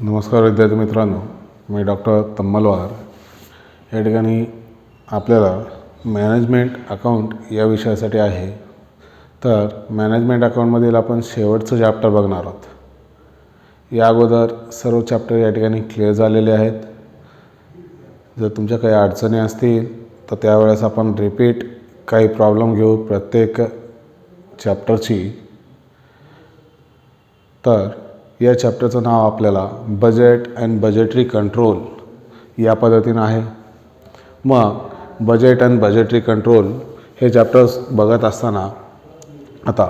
नमस्कार विद्यार्थी मित्रांनो, मी डॉक्टर तम्मलवार या ठिकाणी आपल्याला मॅनेजमेंट अकाउंट या विषयासाठी आहे. तर मॅनेजमेंट अकाउंटमधील आपण शेवटचं चॅप्टर बघणार आहोत. या अगोदर सर्व चॅप्टर या ठिकाणी क्लिअर झालेले आहेत. जर तुमच्या काही अडचणी असतील तर त्यावेळेस आपण रिपीट काही प्रॉब्लेम घेऊ प्रत्येक चॅप्टरची. तर या चॅप्टरचं नाव आपल्याला बजेट अँड बजेटरी कंट्रोल या पद्धतीनं आहे. मग बजेट अँड बजेटरी कंट्रोल हे चॅप्टर्स बघत असताना आता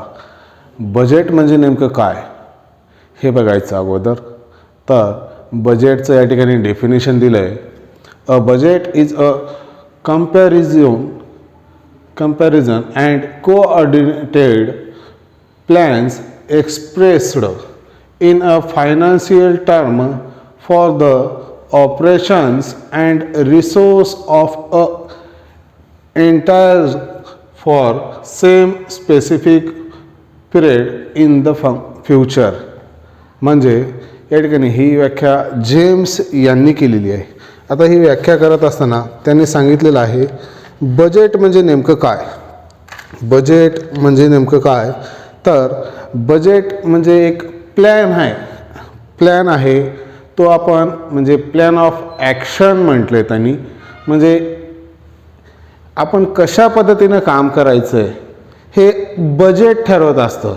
बजेट म्हणजे नेमकं काय हे बघायचं अगोदर. तर बजेटचं या ठिकाणी डेफिनेशन दिलं आहे. A budget is a comparison and coordinated plans expressed in a financial term for the operations and resource of a entire for same specific period in the future. म्हणजे या ठिकाणी ही व्याख्या जेम्स यांनी केलेली आहे. आता ही व्याख्या करत असताना त्यांनी सांगितलेलं आहे बजेट म्हणजे नेमकं काय. बजेट म्हणजे नेमकं काय तर बजेट म्हणजे एक प्लॅन आहे. तो आपण म्हणजे प्लॅन ऑफ ॲक्शन म्हटले त्यांनी. म्हणजे आपण कशा पद्धतीनं काम करायचं आहे हे बजेट ठरवत असतं.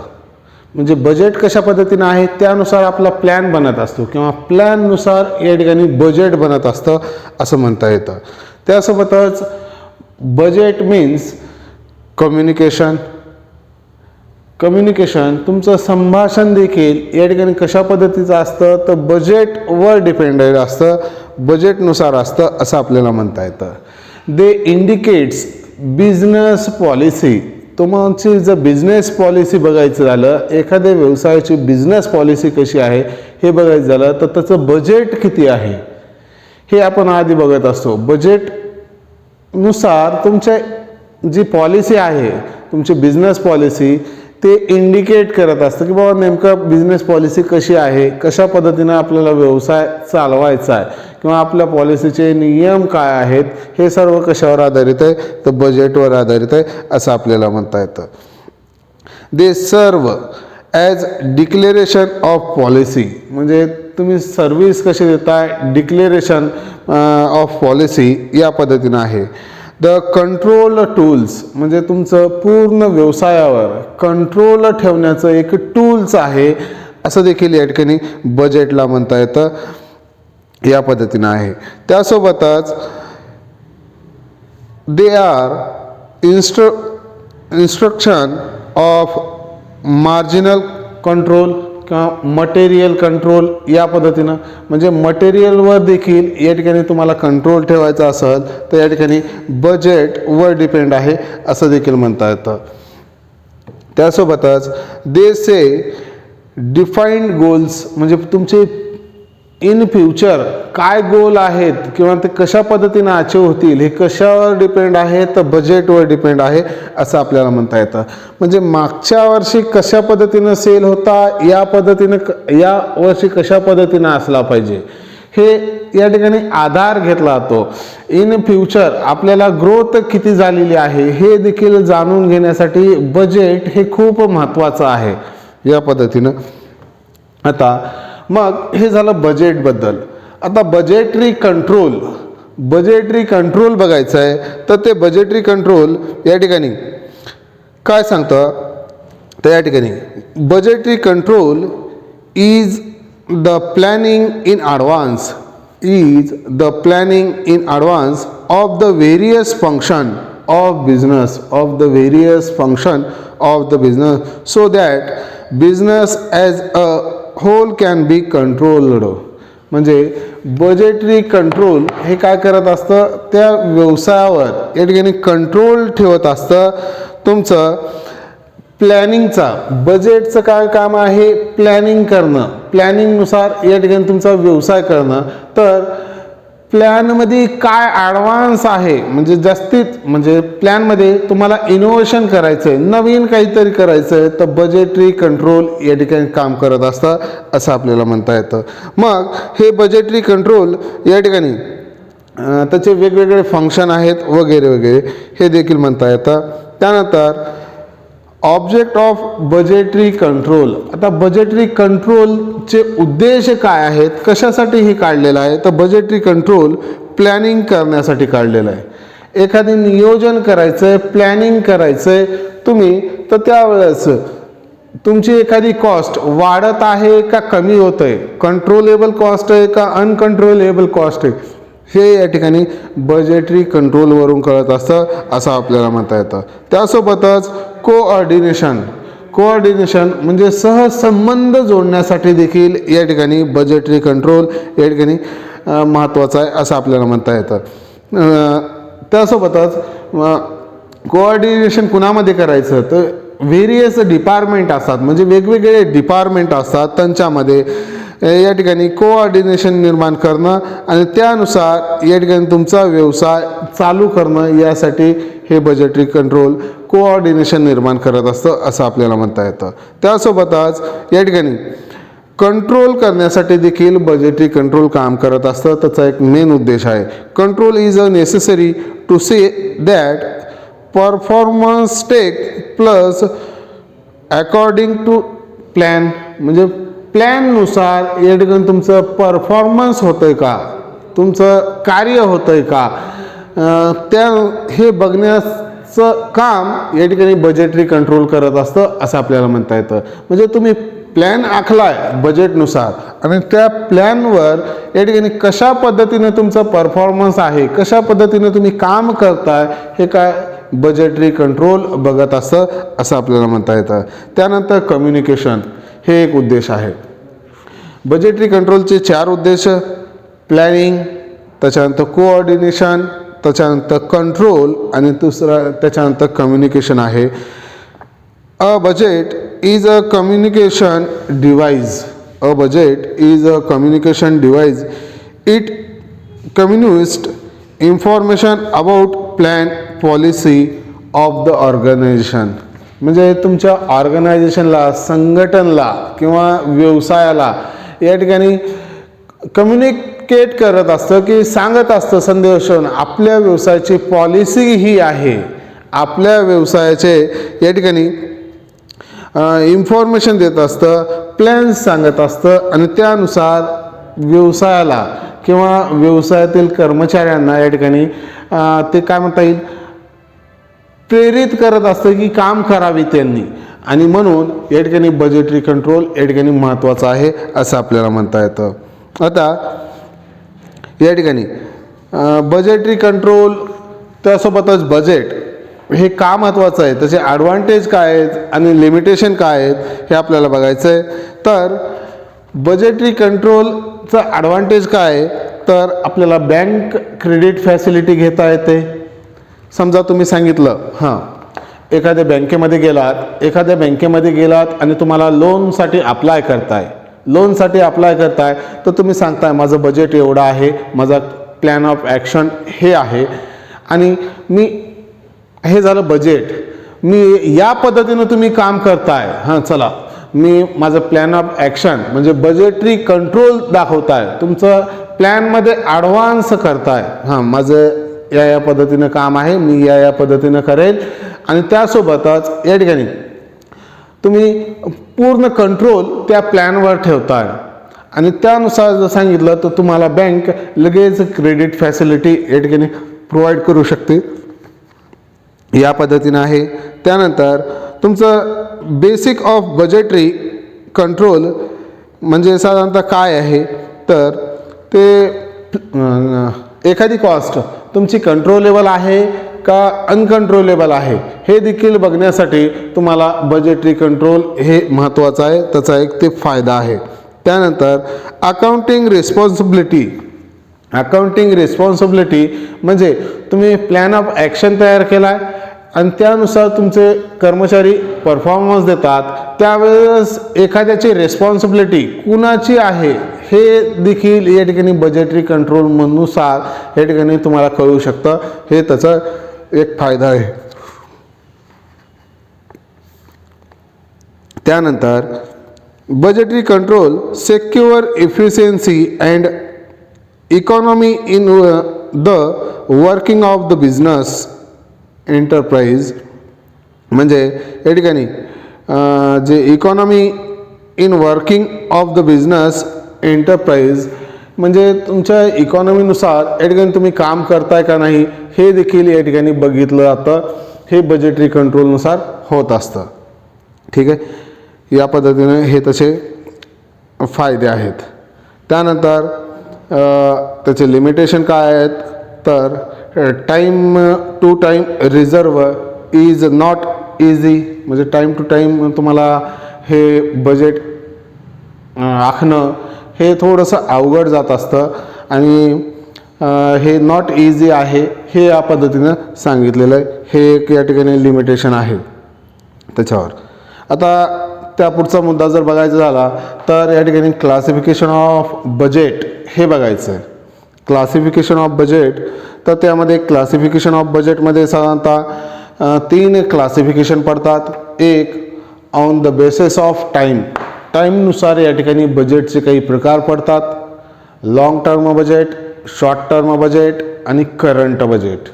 म्हणजे बजेट कशा पद्धतीनं आहे त्यानुसार आपला प्लॅन बनत असतो किंवा प्लॅननुसार या ठिकाणी बजेट बनत असतं असं म्हणता येतं. त्यासोबतच बजेट मीन्स कम्युनिकेशन तुमचं संभाषण देखील या ठिकाणी कशा पद्धतीचं असतं तर बजेटवर डिपेंडेड असतं, बजेटनुसार असतं असं आपल्याला म्हणता येतं. दे इंडिकेट्स बिझनेस पॉलिसी. तुमची जर बिझनेस पॉलिसी बघायचं झालं, एखाद्या व्यवसायाची बिझनेस पॉलिसी कशी आहे हे बघायचं झालं तर त्याचं बजेट किती आहे हे आपण आधी बघत असतो. बजेटनुसार तुमच्या जी पॉलिसी आहे तुमची बिझनेस पॉलिसी ते इंडिकेट करत असतं की बाबा नेमकं बिझनेस पॉलिसी कशी आहे, कशा पद्धतीनं आपल्याला व्यवसाय चालवायचा आहे किंवा आपल्या पॉलिसीचे नियम काय आहेत हे सर्व कशावर आधारित आहे तर बजेटवर आधारित आहे असं आपल्याला म्हणता येतं. दे सर्व ॲज डिक्लेरेशन ऑफ पॉलिसी. म्हणजे तुम्ही सर्व्हिस कशी देताय डिक्लेरेशन ऑफ पॉलिसी या पद्धतीनं आहे. द कंट्रोल टूल्स म्हणजे तुमचं पूर्ण व्यवसायावर कंट्रोल ठेवण्याचं एक टूल्स आहे असं देखील या ठिकाणी बजेटला म्हणता येतं. या पद्धतीनं आहे. त्यासोबतच they are instruction of marginal control किंवा मटेरियल कंट्रोल या पद्धतीनं. म्हणजे मटेरियलवर देखील या ठिकाणी तुम्हाला कंट्रोल ठेवायचा असेल तर या ठिकाणी बजेटवर डिपेंड आहे असं देखील म्हणता येतं. त्यासोबतच दे से डिफाईन्ड गोल्स म्हणजे तुमचे इन फ्युचर काय गोल आहेत किंवा ते कशा पद्धतीनं अचीव होतील हे कशावर डिपेंड आहे तर बजेटवर डिपेंड आहे असं आपल्याला म्हणता येतं. म्हणजे मागच्या वर्षी कशा पद्धतीनं सेल होता या पद्धतीनं या वर्षी कशा पद्धतीनं असला पाहिजे हे या ठिकाणी आधार घेतला जातो. इन फ्युचर आपल्याला ग्रोथ किती झालेली आहे हे देखील जाणून घेण्यासाठी बजेट हे खूप महत्त्वाचं आहे या पद्धतीनं. आता मग हे झालं बजेटबद्दल. आता बजेटरी कंट्रोल बघायचं आहे तर ते बजेटरी कंट्रोल या ठिकाणी काय सांगतं तर या ठिकाणी budgetary control is the planning in advance of the various function of business so that business as a whole can be controlled. म्हणजे बजेटरी कंट्रोल हे काय करत असतं त्या व्यवसायावर या ठिकाणी कंट्रोल ठेवत असतं. तुमचं प्लॅनिंगचा बजेटचं काय काम आहे प्लॅनिंग करणं, प्लॅनिंगनुसार या ठिकाणी तुमचा व्यवसाय करणं. तर प्लॅनमध्ये काय ॲडव्हान्स आहे, म्हणजे जास्तीत म्हणजे प्लॅनमध्ये तुम्हाला इनोव्हेशन करायचं आहे, नवीन काहीतरी करायचं आहे, तर बजेटरी कंट्रोल या ठिकाणी काम करत असतं असं आपल्याला म्हणता येतं. मग हे बजेटरी कंट्रोल या ठिकाणी त्याचे वेगवेगळे फंक्शन आहेत वगैरे वगैरे हे देखील म्हणता येतं. त्यानंतर ऑब्जेक्ट ऑफ बजेटरी कंट्रोल. आता बजेटरी कंट्रोलचे उद्देश काय आहेत, कशासाठी हे काढलेलं आहे, तर बजेटरी कंट्रोल प्लॅनिंग करण्यासाठी काढलेलं आहे. एखादे नियोजन करायचं आहे, प्लॅनिंग करायचं आहे तुम्ही, तर त्यावेळेस तुमची एखादी कॉस्ट वाढत आहे का कमी होत आहे, कंट्रोलेबल कॉस्ट आहे का अनकंट्रोलेबल कॉस्ट आहे, हे या ठिकाणी बजेटरी कंट्रोलवरून कळत असतं असं आपल्याला म्हणता येतं. त्यासोबतच कोऑर्डिनेशन म्हणजे सहसंबंध जोडण्यासाठी देखील या ठिकाणी बजेटरी कंट्रोल या ठिकाणी महत्त्वाचं आहे असं आपल्याला म्हणता येतं. त्यासोबतच कोऑर्डिनेशन कुणामध्ये करायचं, तर व्हेरियस डिपार्टमेंट असतात, म्हणजे वेगवेगळे डिपार्टमेंट असतात, त्यांच्यामध्ये या ठिकाणी कोऑर्डिनेशन निर्माण करणं आणि त्यानुसार या ठिकाणी तुमचा व्यवसाय चालू करणं, यासाठी हे बजेटरी कंट्रोल कोऑर्डिनेशन निर्माण करत असतं असं आपल्याला म्हणता येतं. त्यासोबतच या ठिकाणी कंट्रोल करण्यासाठी देखील बजेटरी कंट्रोल काम करत असतं. त्याचा एक मेन उद्देश आहे, control is a necessary to say that performance take plus according to plan. म्हणजे प्लॅननुसार या ठिकाणी तुमचं परफॉर्मन्स होतं आहे का, तुमचं कार्य होतं आहे का, त्या हे बघण्याचं काम या ठिकाणी बजेटरी कंट्रोल करत असतं असं आपल्याला म्हणता येतं. म्हणजे तुम्ही प्लॅन आखलाय बजेटनुसार आणि त्या प्लॅनवर या ठिकाणी कशा पद्धतीने तुमचा परफॉर्मन्स आहे, कशा पद्धतीने तुम्ही काम करताय, हे काय बजेटरी कंट्रोल बघत असतं असं आपल्याला म्हणता येतं. त्यानंतर कम्युनिकेशन हे एक उद्देश आहे. बजेटरी कंट्रोलचे 4 उद्देश, प्लॅनिंग, त्याच्यानंतर कोऑर्डिनेशन, त्याच्यानंतर कंट्रोल आणि दुसरा त्याच्यानंतर कम्युनिकेशन आहे. A budget is a communication device. A budget is a communication device. It communicates information about plan policy of the organisation. म्हणजे तुमच्या ऑर्गनायझेशनला, संघटनला किंवा व्यवसायाला या ठिकाणी कम्युनिकेट करत असतं की सांगत असतं संदेशन, आपल्या व्यवसायाची पॉलिसी ही आहे, आपल्या व्यवसायाचे या ठिकाणी इन्फॉर्मेशन देत असतं, प्लॅन्स सांगत असतं आणि त्यानुसार व्यवसायाला किंवा व्यवसायातील कर्मचाऱ्यांना या ठिकाणी ते काय म्हणता येईल, प्रेरित करत असतं की काम करावे त्यांनी. आणि म्हणून या ठिकाणी बजेटरी कंट्रोल या ठिकाणी महत्त्वाचं आहे असं आपल्याला म्हणता येतं. आता या ठिकाणी बजेटरी कंट्रोल त्यासोबतच बजेट हे का महत्त्वाचं आहे, त्याचे ॲडव्हान्टेज काय आहेत आणि लिमिटेशन काय आहेत हे आपल्याला बघायचं आहे. तर बजेटरी कंट्रोलचा ॲडव्हान्टेज काय आहे, तर आपल्याला बँक क्रेडिट फॅसिलिटी घेता येते. समजा तुम्ही सांगितलं एखाद्या बँकेमध्ये गेलात आणि तुम्हाला लोनसाठी अप्लाय करताय, तर तुम्ही सांगताय माझं बजेट एवढं आहे, माझा प्लॅन ऑफ ॲक्शन हे आहे आणि मी हे झालं बजेट, मी या पद्धतीनं तुम्ही काम करताय, चला मी माझं प्लॅन ऑफ ॲक्शन म्हणजे बजेटरी कंट्रोल दाखवताय, तुमचं प्लॅनमध्ये ॲडव्हान्स करताय, माझं या पद्धतीनं काम आहे, मी या पद्धतीनं करेल आणि त्यासोबतच या ठिकाणी तुम्ही पूर्ण कंट्रोल त्या प्लॅनवर ठेवताय आणि त्यानुसार जर सांगितलं तर तुम्हाला बँक लगेच क्रेडिट फॅसिलिटी या ठिकाणी प्रोव्हाइड करू शकते. या पद्धतीनं आहे. त्यानंतर तुमचं बेसिक ऑफ बजेटरी कंट्रोल म्हणजे साधारणतः काय आहे, तर ते एखादी कॉस्ट तुमची कंट्रोलेबल आहे का अनकंट्रोलेबल आहे हे देखील बघण्यासाठी तुम्हाला बजेटरी कंट्रोल हे महत्त्वाचं आहे, त्याचा एक ते फायदा आहे. त्यानंतर अकाउंटिंग रिस्पॉन्सिबिलिटी म्हणजे तुम्ही प्लॅन ऑफ ॲक्शन तयार केला आहे आणि त्यानुसार तुमचे कर्मचारी परफॉर्मन्स देतात, त्यावेळेस एखाद्याची रिस्पॉन्सिबिलिटी कुणाची आहे हे देखील या ठिकाणी बजेटरी कंट्रोलनुसार या ठिकाणी तुम्हाला कळू शकतं. हे त्याचा एक फायदा आहे. त्यानंतर budgetary control secure efficiency and economy in the working of the business enterprise. म्हणजे या ठिकाणी जे economy in working of the business enterprise म्हणजे तुमच्या इकॉनॉमीनुसार या ठिकाणी तुम्ही काम करताय का नाही हे देखील या ठिकाणी बघितलं जातं. हे बजेटरी कंट्रोलनुसार होत असतं. ठीक आहे, या पद्धतीने हे तसे फायदे आहेत. त्यानंतर त्याचे लिमिटेशन काय आहेत तर time to time reserve is not easy. म्हणजे टाईम टू टाईम तुम्हाला हे बजेट आखणं हे थोडंसं अवघड जात असतं आणि हे नॉट इझी आहे हे या पद्धतीनं सांगितलेलं आहे. हे एक या ठिकाणी लिमिटेशन आहे त्याच्यावर. आता त्या पुढचा मुद्दा जर बघायचा झाला तर या ठिकाणी क्लासिफिकेशन ऑफ बजेट हे बघायचं आहे. क्लासिफिकेशन ऑफ बजेट तर त्यामध्ये क्लासिफिकेशन ऑफ बजेटमध्ये साधारणतः 3 क्लासिफिकेशन पडतात. एक on the basis of time. टाईमनुसार या ठिकाणी बजेटचे काही प्रकार पडतात. Long term budget, short term budget आणि करंट बजेट.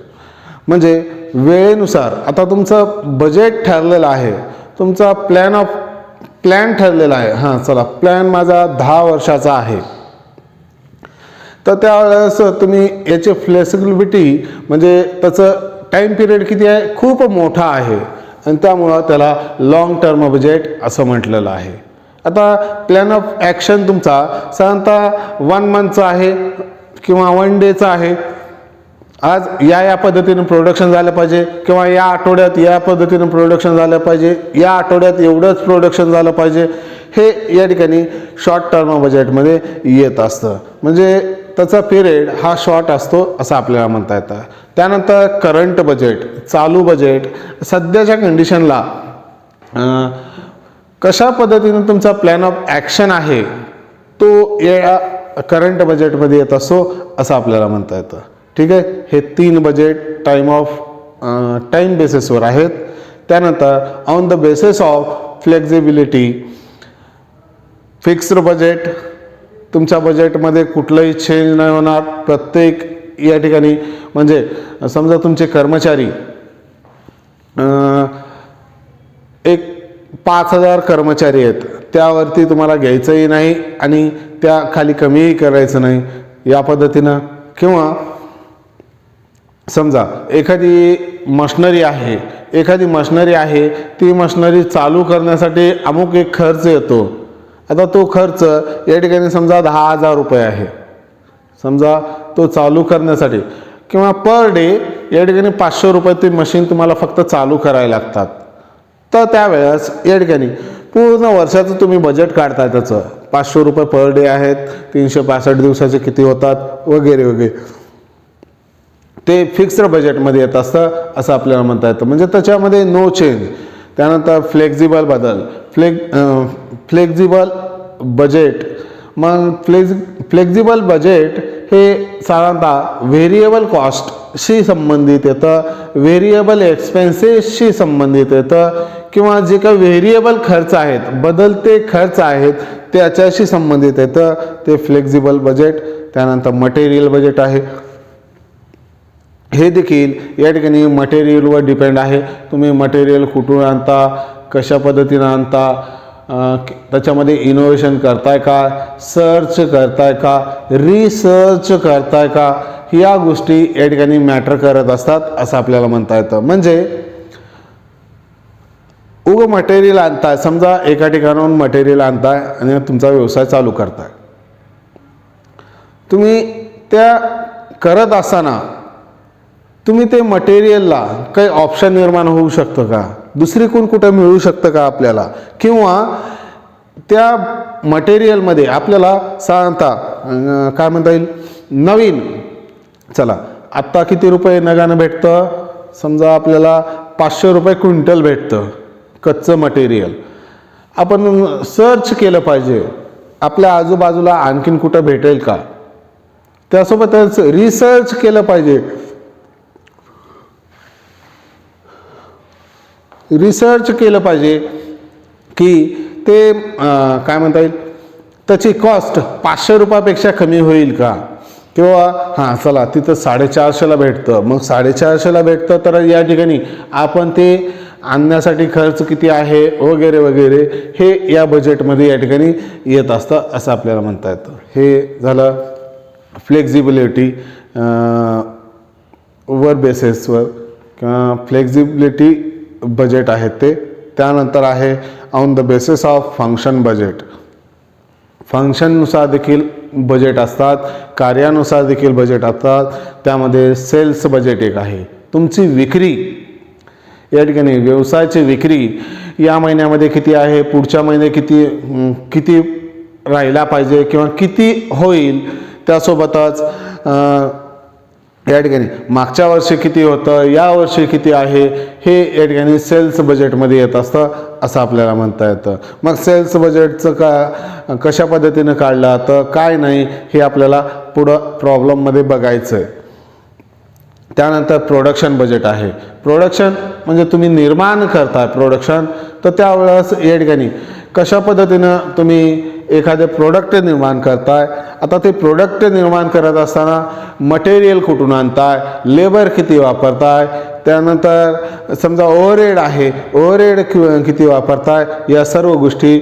म्हणजे वेळेनुसार आता तुमचं बजेट ठरलेलं आहे, तुमचा प्लॅन ठरलेला आहे. हां चला, प्लॅन माझा 10 वर्षाचा आहे. तर त्यावेळेस तुम्ही याची फ्लेक्सिबिलिटी म्हणजे त्याचं टाईम पिरियड किती आहे, खूप मोठा आहे आणि त्यामुळं त्याला लॉंग टर्म बजेट असं म्हटलेलं आहे. आता प्लॅन ऑफ ॲक्शन तुमचा साधारणतः 1 मंथचा आहे किंवा 1 डेचा आहे. आज या पद्धतीनं प्रोडक्शन झालं पाहिजे किंवा या आठवड्यात या पद्धतीनं प्रोडक्शन झालं पाहिजे, या आठवड्यात एवढंच प्रोडक्शन झालं पाहिजे. हे या ठिकाणी शॉर्ट टर्म बजेटमध्ये येत असतं. म्हणजे त्याचा पिरियड हा शॉर्ट असतो असं आपल्याला म्हणता येतं. त्यानंतर करंट बजेट, चालू बजेट, सध्याच्या कंडिशनला कशा पद्धतीनं तुमचा प्लॅन ऑफ ॲक्शन आहे तो या करंट बजेटमध्ये येत असतो असं आपल्याला म्हणता येतं. ठीक आहे, हे 3 बजेट टाईम बेसिसवर आहेत. त्यानंतर on the basis of flexibility, fixed budget. तुमच्या बजेटमध्ये कुठलंही चेंज नाही होणार. प्रत्येक या ठिकाणी म्हणजे समजा तुमचे कर्मचारी एक 5,000 कर्मचारी आहेत, त्यावरती तुम्हाला घ्यायचंही नाही आणि त्या खाली कमीही करायचं नाही या पद्धतीनं. किंवा समजा एखादी मशनरी आहे, ती मशनरी चालू करण्यासाठी अमुक एक खर्च येतो. आता तो खर्च या ठिकाणी समजा 10,000 रुपये आहे. समजा तो चालू करण्यासाठी किंवा पर डे या ठिकाणी 500 रुपये ती मशीन तुम्हाला फक्त चालू करायला लागतात. तर त्यावेळेस या ठिकाणी पूर्ण वर्षाचं तुम्ही बजेट काढताय, त्याचं 500 रुपये पर डे आहेत, 365 दिवसाचे किती होतात वगैरे वगैरे, ते फिक्स्ड बजेटमध्ये येत असतं असं आपल्याला म्हणता येतं. म्हणजे त्याच्यामध्ये नो चेंज. त्यानंतर फ्लेक्झिबल बजेट. मग फ्लेक्झिबल बजेट हे साधारणतः व्हेरिएबल कॉस्टशी संबंधित येतं, व्हेरिएबल एक्सपेन्सेसशी संबंधित येतं किंवा जे काही व्हेरिएबल खर्च आहेत, बदलते खर्च आहेत त्याच्याशी संबंधित येतं ते फ्लेक्झिबल बजेट. त्यानंतर मटेरियल बजेट आहे. हे देखील या ठिकाणी मटेरियलवर डिपेंड आहे. तुम्ही मटेरियल कुठून आणता, कशा पद्धतीनं आणता, त्याच्यामध्ये इनोव्हेशन करताय का, सर्च करताय का, रिसर्च करताय का, या गोष्टी या ठिकाणी मॅटर करत असतात असं आपल्याला म्हणता येतं. म्हणजे मटेरियल आणताय, समजा एका ठिकाणाहून मटेरियल आणताय आणि तुमचा व्यवसाय चालू करताय. तुम्ही त्या करत असताना तुम्ही ते मटेरियलला काही ऑप्शन निर्माण होऊ शकतं का, दुसरीकडून कुठं मिळू शकतं का आपल्याला, किंवा त्या मटेरियलमध्ये आपल्याला साधारणतः काय म्हणता येईल नवीन, चला आत्ता किती रुपये नगानं भेटतं, समजा आपल्याला 500 रुपये क्विंटल भेटतं कच्चं मटेरियल. आपण सर्च केलं पाहिजे आपल्या आजूबाजूला आणखीन कुठं भेटेल का, त्यासोबतच रिसर्च केलं पाहिजे. रिसर्च केलं पाहिजे की ते काय म्हणता येईल, त्याची कॉस्ट 500 रुपयापेक्षा कमी होईल का, किंवा हां चला तिथं 450ला भेटतं, मग 450ला भेटतं तर या ठिकाणी आपण ते आणण्यासाठी खर्च किती आहे वगैरे वगैरे हे या बजेटमध्ये या ठिकाणी येत असतं असं आपल्याला म्हणता येतं. हे झालं फ्लेक्झिबिलिटी वर बेसिसवर किंवा फ्लेक्झिबिलिटी बजेट आहे ते. त्यानंतर आहे on the basis of function budget. फंक्शननुसार देखील बजेट असतात, कार्यानुसार देखील बजेट असतात. त्यामध्ये सेल्स बजेट एक आहे, तुमची विक्री, या ठिकाणी व्यवसायाची विक्री या महिन्यामध्ये किती आहे, पुढच्या महिने किती राहिला पाहिजे किंवा किती होईल, त्यासोबतच या ठिकाणी मागच्या वर्षी किती होतं, या वर्षी किती आहे, हे या ठिकाणी सेल्स बजेटमध्ये येत असतं असं आपल्याला म्हणता येतं. मग सेल्स बजेटचं कशा पद्धतीनं काढलं तर काय नाही हे आपल्याला पुढं प्रॉब्लेममध्ये बघायचं आहे. त्यानंतर प्रोडक्शन बजेट आहे. प्रोडक्शन म्हणजे तुम्ही निर्माण करताय प्रोडक्शन, तर त्यावेळेस या ठिकाणी कशा पद्धतीनं तुम्ही एखादे प्रोडक्ट निर्माण करताय. आता ते प्रोडक्ट निर्माण करत असताना मटेरियल कुठून आणताय, लेबर किती वापरताय, त्यानंतर समजा ओव्हरहेड आहे, ओव्हरहेड किती वापरताय, या सर्व गोष्टी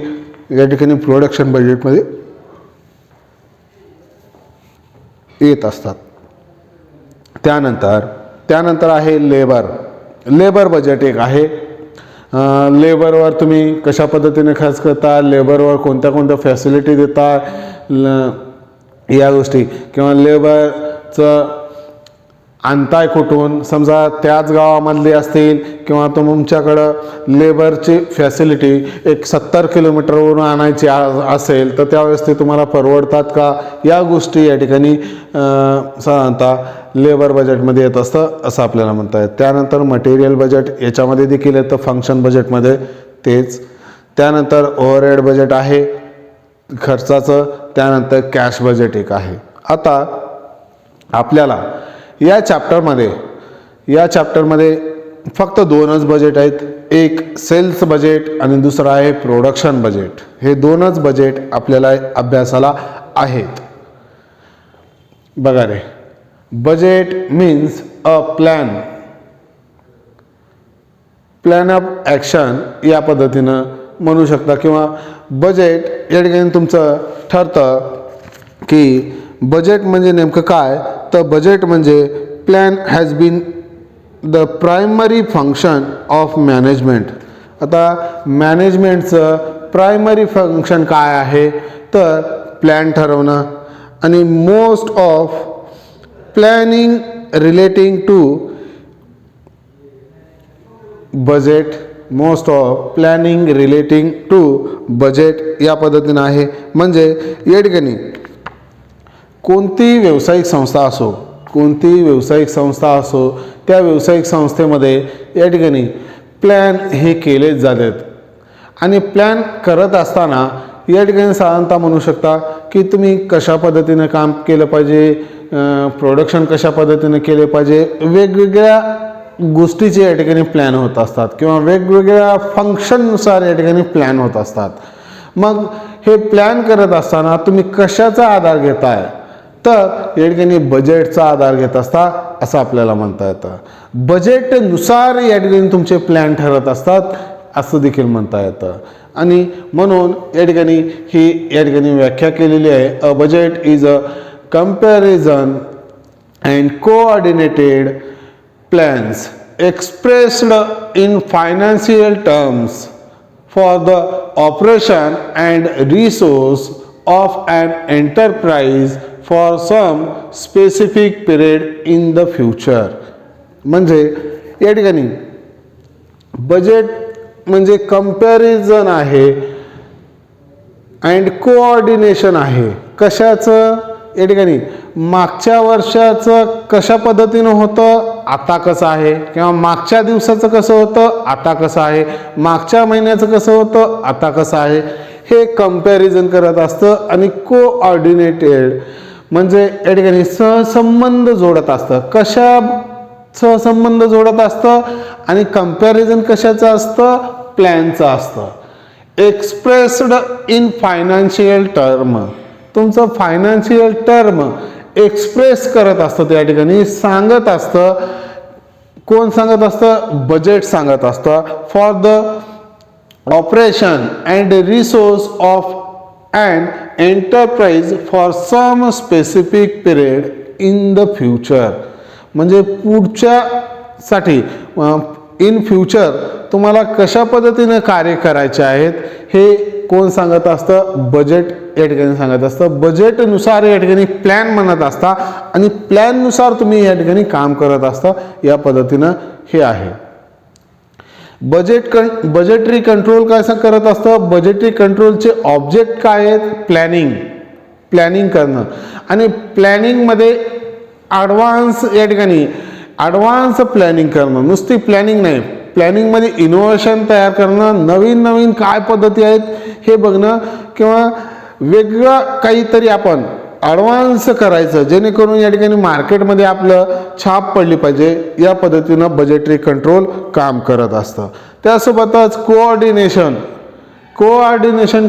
या ठिकाणी प्रोडक्शन बजेटमध्ये येत असतात. त्यानंतर आहे लेबर बजेट एक आहे. लेबरवर तुम्ही कशा पद्धतीने खर्च करता, लेबरवर कोणत्या कोणत्या फॅसिलिटी देता, या गोष्टी, किंवा लेबरचं आणताय कुठून, समजा त्याच गावामधले असतील किंवा तुमच्याकडं लेबरची फॅसिलिटी एक 70 किलोमीटरवरून आणायची असेल तर त्यावेळेस ते तुम्हाला परवडतात का, या गोष्टी या ठिकाणी साधारणतः लेबर बजेटमध्ये येत असतं असं आपल्याला म्हणता येतं. त्यानंतर मटेरियल बजेट याच्यामध्ये देखील येतं फंक्शन बजेटमध्ये तेच. त्यानंतर ओव्हरहेड बजेट आहे खर्चाचं. त्यानंतर कॅश बजेट एक आहे. आता आपल्याला या चॅप्टरमध्ये फक्त 2च बजेट आहेत, एक सेल्स बजेट आणि दुसरं आहे प्रोडक्शन बजेट. हे 2च बजेट आपल्याला अभ्यासाला आहेत. बघा रे, budget means a plan of action या पद्धतीनं म्हणू शकता, किंवा बजेट या ठिकाणी तुमचं ठरतं की बजेट म्हणजे नेमकं काय, तर बजेट म्हणजे plan has been the primary function of management. आता मॅनेजमेंटचं प्रायमरी फंक्शन काय आहे तर प्लॅन ठरवणं, आणि most of planning relating to budget या पद्धतीनं आहे. म्हणजे या ठिकाणी कोणतीही व्यावसायिक संस्था असो त्या व्यावसायिक संस्थेमध्ये या ठिकाणी प्लॅन हे केलेच जातात. आणि प्लॅन करत असताना या ठिकाणी साधारणतः म्हणू शकता की तुम्ही कशा पद्धतीने काम केलं पाहिजे, प्रोडक्शन कशा पद्धतीने केले पाहिजे, वेगवेगळ्या गोष्टीचे या ठिकाणी प्लॅन होत असतात किंवा वेगवेगळ्या फंक्शननुसार या ठिकाणी प्लॅन होत असतात. मग हे प्लॅन करत असताना तुम्ही कशाचा आधार घेताय तर या ठिकाणी बजेटचा आधार घेत असता असं आपल्याला म्हणता येतं. बजेटनुसार या ठिकाणी तुमचे प्लॅन ठरत असतात असं देखील म्हणता येतं. आणि म्हणून या ठिकाणी व्याख्या केलेली आहे, a budget is a comparison and coordinated plans expressed in financial terms for the operation and resource of an enterprise for some specific period in the future. म्हणजे या ठिकाणी बजेट म्हणजे कंपॅरिझन आहे अँड कोऑर्डिनेशन आहे. कशाचं, या ठिकाणी मागच्या वर्षाचं कशा पद्धतीनं होतं आता कसं आहे, किंवा मागच्या दिवसाचं कसं होतं आता कसं आहे, मागच्या महिन्याचं कसं होतं आता कसं आहे, हे कंपॅरिझन करत असतं आणि कोऑर्डिनेटेड म्हणजे या ठिकाणी सहसंबंध जोडत असतं. कशा सहसंबंध जोडत असतं आणि कंपॅरिझन कशाचं असतं? प्लॅनचं असतं. एक्सप्रेस्ड इन फायनान्शियल टर्म, तुमचं फायनान्शियल टर्म एक्सप्रेस करत असतं, त्या ठिकाणी सांगत असतं. कोण सांगत असतं? बजेट सांगत असतं. For the operation and resource of and enterprise for some specific period in the future, म्हणजे पुढच्या साठी इन फ्युचर तुम्हाला कशा पद्धतीने कार्य करायचे आहेत हे कोण सांगत असतं? बजेट या ठिकाणी सांगत असतं. बजेटनुसार या ठिकाणी प्लॅन म्हणत असता आणि प्लॅननुसार तुम्ही या ठिकाणी काम करत असता. या पद्धतीनं हे आहे. बजेटरी कंट्रोल काय करत असतं? बजेटरी कंट्रोलचे ऑब्जेक्ट काय आहेत? प्लॅनिंग करणं आणि प्लॅनिंगमध्ये ॲडव्हान्स या ठिकाणी ॲडव्हान्स प्लॅनिंग करणं, नुसती प्लॅनिंग नाही, प्लॅनिंगमध्ये इनोव्हेशन तयार करणं, नवीन काय पद्धती आहेत हे बघणं किंवा वेगळं काहीतरी आपण ॲडव्हान्स करायचं जेणेकरून या ठिकाणी मार्केटमध्ये आपलं छाप पडली पाहिजे. या पद्धतीनं बजेटरी कंट्रोल काम करत असतं. त्यासोबतच कोऑर्डिनेशन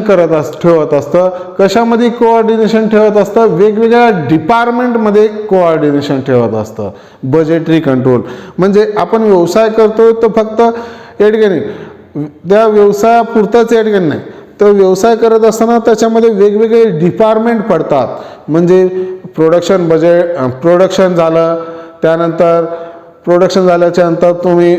ठेवत असतं. कशामध्ये कोऑर्डिनेशन ठेवत असतं? वेगवेगळ्या डिपार्टमेंटमध्ये कोऑर्डिनेशन ठेवत असतं. बजेटरी कंट्रोल म्हणजे आपण व्यवसाय करतोय तर फक्त या ठिकाणी त्या व्यवसायापुरतंच या ठिकाणी नाही, तर व्यवसाय करत असताना त्याच्यामध्ये वेगवेगळे डिपार्टमेंट पडतात. म्हणजे प्रोडक्शन झालं, त्यानंतर प्रोडक्शन झाल्याच्या नंतर तुम्ही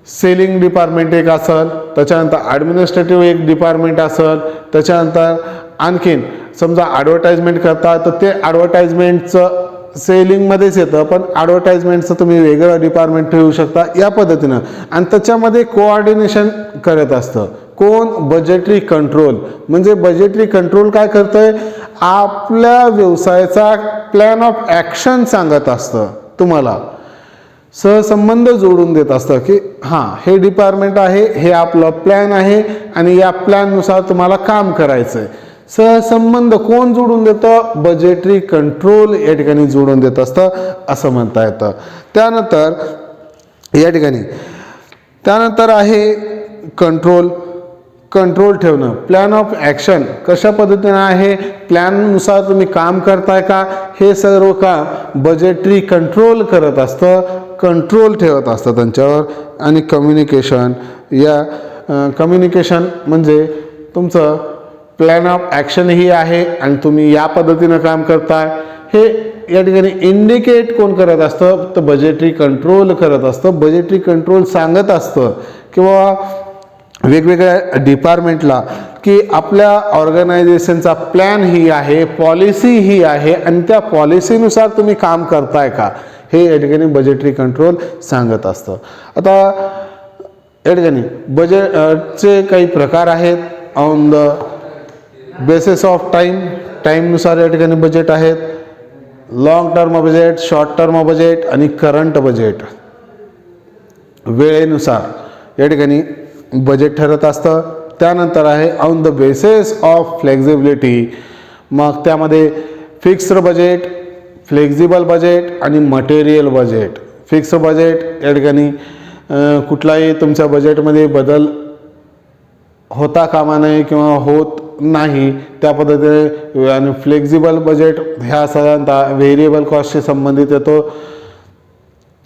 सेलिंग डिपार्टमेंट एक असेल, त्याच्यानंतर ॲडमिनिस्ट्रेटिव्ह एक डिपार्टमेंट असेल, त्याच्यानंतर आणखीन समजा ॲडव्हर्टाइजमेंट करता तर ते ॲडव्हर्टाइजमेंटचं सेलिंगमध्येच येतं, पण ॲडव्हर्टाइजमेंटचं तुम्ही वेगळं डिपार्टमेंट ठेवू शकता. या पद्धतीनं आणि त्याच्यामध्ये कोऑर्डिनेशन करत असतं कोण? Budgetary control. म्हणजे बजेटरी कंट्रोल काय करतंय? आपल्या व्यवसायाचा प्लॅन ऑफ ॲक्शन सांगत असतं, तुम्हाला सहसंबंध जोडून देत असतं की हां हे डिपार्टमेंट आहे, हे आपलं प्लॅन आहे आणि या प्लॅननुसार तुम्हाला काम करायचं आहे. सहसंबंध कोण जोडून देतं? बजेटरी कंट्रोल या ठिकाणी जोडून देत असतं असं म्हणता येतं. त्यानंतर आहे कंट्रोल ठेवणं. प्लॅन ऑफ ॲक्शन कशा पद्धतीनं आहे? प्लॅननुसार तुम्ही काम करताय का? हे सर्व काम बजेटरी कंट्रोल करत असतं, कंट्रोल ठेवत असतं त्यांच्यावर. आणि कम्युनिकेशन म्हणजे तुमचं प्लॅन ऑफ ॲक्शन ही आहे आणि तुम्ही या पद्धतीनं काम करताय हे या ठिकाणी इंडिकेट कोण करत असतं? तर बजेटरी कंट्रोल करत असतं. बजेटरी कंट्रोल सांगत असतं किंवा वेगवेगळ्या डिपार्टमेंटला की आपल्या ऑर्गनायझेशनचा प्लॅन ही आहे, पॉलिसी ही आहे आणि त्या पॉलिसीनुसार तुम्ही काम करताय का, हे या ठिकाणी बजेटरी कंट्रोल सांगत असतं. आता या ठिकाणी बजेटचे काही प्रकार आहेत. ऑन द बेसिस ऑफ टाईमनुसार या ठिकाणी बजेट आहेत. Long term budget, short term budget आणि करंट बजेट. वेळेनुसार या ठिकाणी बजेट ठरत असतं. त्यानंतर आहे on the basis of flexibility. मग त्यामध्ये फिक्स्ड बजेट, फ्लेक्झिबल बजेट आणि मटेरियल बजेट. फिक्स्ड बजेट या ठिकाणी कुठलाही तुमच्या बजेटमध्ये बदल होता कामा नये किंवा होत नाही त्या पद्धतीने. आणि फ्लेक्झिबल बजेट ह्या साधारणतः व्हेरिएबल कॉस्टशी संबंधित येतो.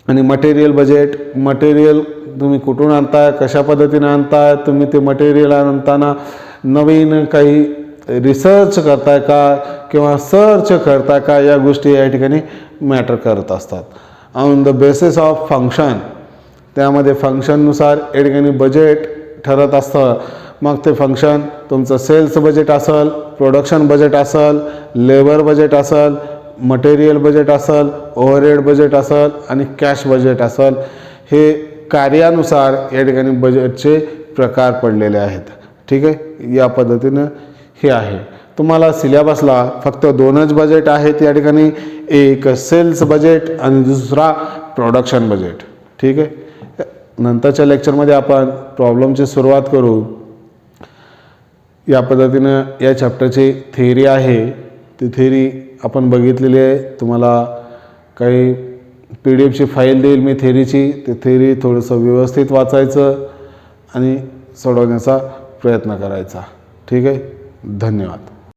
आणि मटेरियल तुम्ही कुठून आणताय, कशा पद्धतीने आणताय, तुम्ही ते मटेरियल आणताना नवीन काही रिसर्च करताय का किंवा सर्च करताय का, या गोष्टी या ठिकाणी मॅटर करत असतात. On the basis of function, त्यामध्ये फंक्शननुसार या ठिकाणी बजेट ठरत असतं. मग ते फंक्शन तुमचं सेल्स बजेट असेल, प्रोडक्शन बजेट असेल, लेबर बजेट असेल, मटेरियल बजेट असेल, ओव्हरहेड बजेट असेल आणि कॅश बजेट असेल. हे कार्यानुसार या ठिकाणी बजेटचे प्रकार पडलेले आहेत. ठीक आहे, या पद्धतीनं हे आहे. तुम्हाला सिलेबसला फक्त 2च बजेट आहेत या ठिकाणी, एक सेल्स बजेट आणि दुसरा प्रोडक्शन बजेट. ठीक आहे, नंतरच्या लेक्चरमध्ये आपण प्रॉब्लेमची सुरुवात करू. या पद्धतीनं या चॅप्टरची थेअरी आहे, ती थेअरी आपण बघितलेली आहे. तुम्हाला काही PDF फाईल देईल मी थेअरीची, ती थेअरी थोडंसं व्यवस्थित वाचायचं आणि सोडवण्याचा प्रयत्न करायचा. ठीक आहे, धन्यवाद.